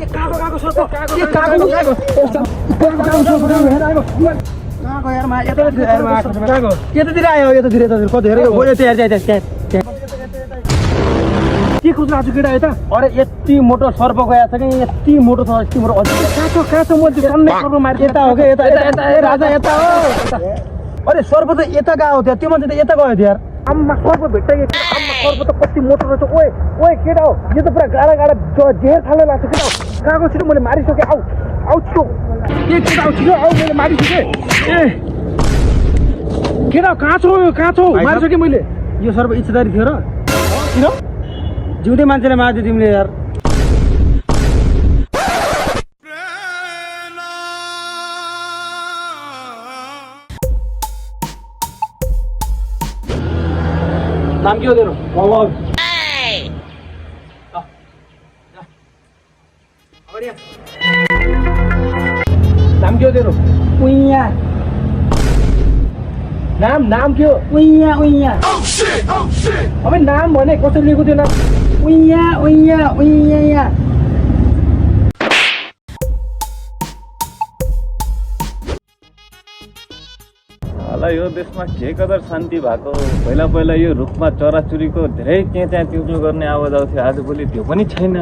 कहाँको सर्प कहाँको यार मा यतातिर आयो यतातिर कति हेरेको हो यता हेर के खोज्नु आज केटा यता अरे यति मोटो सर्प गएको छ कि यति मोटो छ यति मोटो काँचो म टन्ने सर्प मार्छ यता हो कि यता राजा यता हो अरे सर्प त यता गयो थियो त्यो मान्छे त यता गयो थियो यार आम्मा सर्प भेट्टा कि आम्मा सर्प त कति मोटो रहेछ ओए केटा हो यो त पुरा गाडा जेर खाले लाग्छ केटा हो कहाँको छिटो मैले मारिसकेँ आउ छिटो केटा आउ छिटो आउ मैले मारिसकेँ ए केटा कहाँ छौ मारिसकेँ मैले यो सर्प इच्छादारी थियो र किन जिउँदै मान्छेले मार्दै तिमीले यार नाम के हो तेरो नाम के हो तेरो उइया नाम के हो उइया अबे नाम भने कसरी लिएको त्यो नाम उइया होला यो देशमा के कदर शान्ति भएको पहिला यो रुखमा चराचुरीको धेरै त्यहाँ चिउचु गर्ने आवाज आउँथ्यो आजभोलि त्यो पनि छैन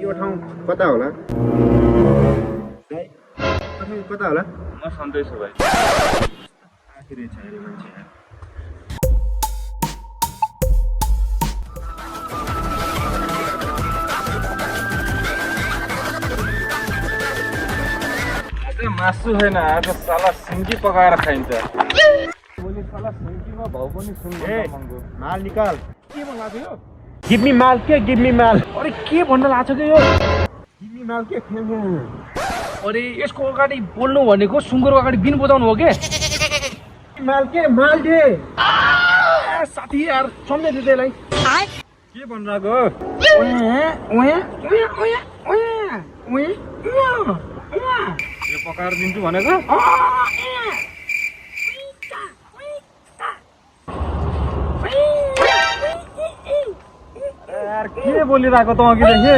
यो ठाउँ कता होला म सन्चै छु भाइ आखिरै छ हेरे मान्छे मासु छैन आज साला सिन्की पकाएर खाइन्छ भोलि साला सिन्कीमा भाउ पनि सुन्छ माल निकाल के भन्न लाग्यो यो गिभ मी माल अरे के भन्न लाग्छ कि यो गिभ मी माल के अरे यसको अगाडि बोल्नु भनेको सुँगुरको अगाडि बिन बजाउनु हो के माल दे साथी यार सम्झे दे त्यसलाई के भनिरहेको यो पकाएर दिन्छु भनेको यार के बोलिरहेको त अघिदेखि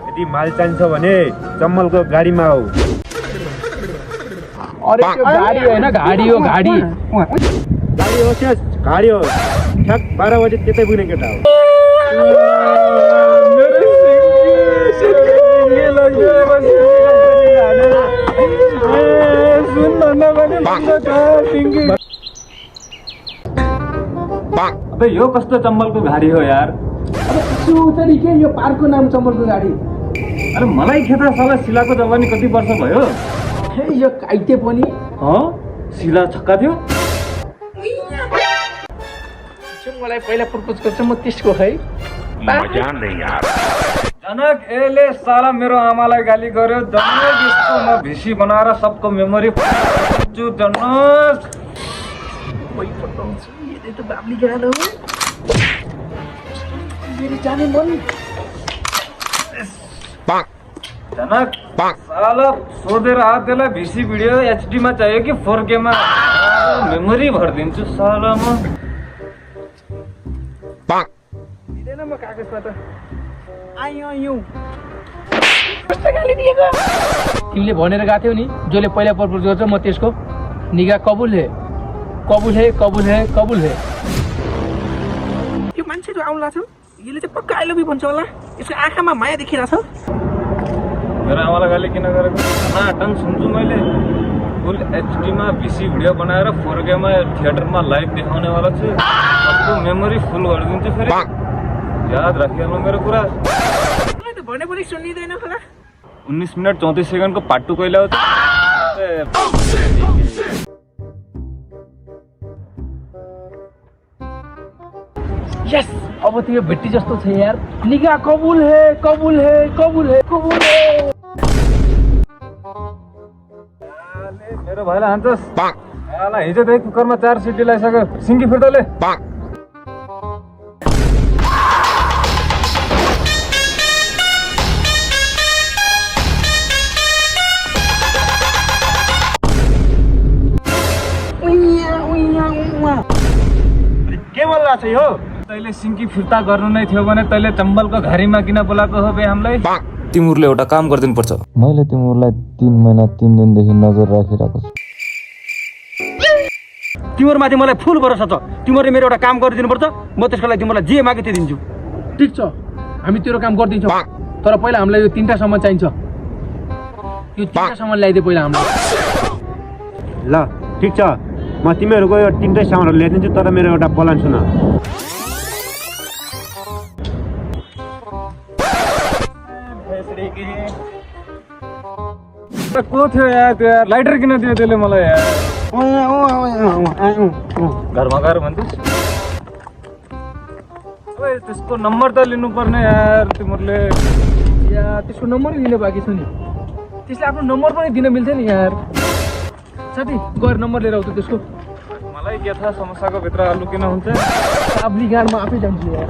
यदि माल चाहिन्छ भने जम्मलको गाडीमा आऊ अरे त्यो गाडी होइन गाडी हो गाडी हो ठ्याक 12 बजे त्यतै पुग्ने केटा हो अबे यो कस्तो चम्बलको गाडी हो यार अब सुतरी के यो पार्कको नाम चम्बलको गाडी अरे मलाई खेता साला शिलाको जवानी कति वर्ष भयो हे यो काइते पनि शिला छक्का थियो मलाई पहिला प्रपोज गर्छ म त्यसको है जनक एले साला मेरो आमालाई गाली गर्यो जनक यसको म भिसी बनाएर सबको मेमोरी जनक वही पटाउँछु यदि त बाब्ली गालो मेरो जाने मन जनक साला सोधेर आधेलाई भिसी भिडियो एचडी मा चाहियो कि 4K मा मेमोरी भरिदिन्छु साला म दिदैन म कागजमा त आयो कस्तो गाली दिएको तिमीले भनेर गएको थियौ नि जसले पहिला प्रपोज गर्छ म त्यसको निगाह कबुल है यो मान्छे जो आउला छ यसले चाहिँ पक्का आई लभ यु भन्छ होला यसको आँखामा माया देखिरहेछ मेरो आमालाई गाली किन गरेको नाटन सुन्छु मैले फुल एचडी मा भिसी भिडियो बनाएर 4K मा थिएटरमा लाइभ देखाउने वाला छु सबको मेमोरी फुल गरिदिन्छु फेरि याद राखिहाल्नु मेरो कुरा त भने पनि सुनिदैन होला 19 मिनट 34 सेकेन्डको पार्ट 2 कहिले आउँछ यस अब तिमी भेट्टी जस्तो छ यार निगाह कबुल है मेरो भाइलाई हान्छस् हिजोदेखि कुकरमा 4 सिटी लगाइसक्यो सिङ्गी फिर्ताले बोलाएको छ यो तैँले सिङ्की फिर्ता गर्नु नै थियो भने तैँले चम्बलको घारीमा किन बोलाएको हो बे हामीलाई? तिमीहरूले एउटा काम गरिदिनु पर्छ। मैले तिमीहरूलाई 3 महिना 3 दिनदेखि नजर राखिरहेको छु। तिमीहरूमाथि मलाई फुल भरोसा छ। तिमीहरूले मेरो एउटा काम गरिदिनुपर्छ। म त्यसको लागि तिमीलाई जे मागे त्यो दिन्छु। ठिक छ, हामी तेरो काम गरिदिन्छौँ, तर पहिला हामीलाई यो 3टा सामान चाहिन्छ। यो 3टा सामान ल्याइदिए पहिला हामीलाई। ल ठिक छ, म तिमीहरूको यो 3टै सामानहरू ल्याइदिन्छु, तर मेरो एउटा प्लान सुन। को थियो यार त्यो यार? लाइटर किन दियो त्यसले मलाई यार? घरमा गएर भन्दैछ ओए त्यसको नम्बर त लिनुपर्ने यार तिमीहरूले। या त्यसको नम्बर लिने बाँकी छ नि, त्यसले आफ्नो नम्बर पनि दिन मिल्थ्यो नि यार। साथी गएर नम्बर लिएर आउँछ त्यसको। मलाई के थाहा समस्याको भित्र आलु किन हुन्छ? साबली गाडमा आफै जान्छु यार।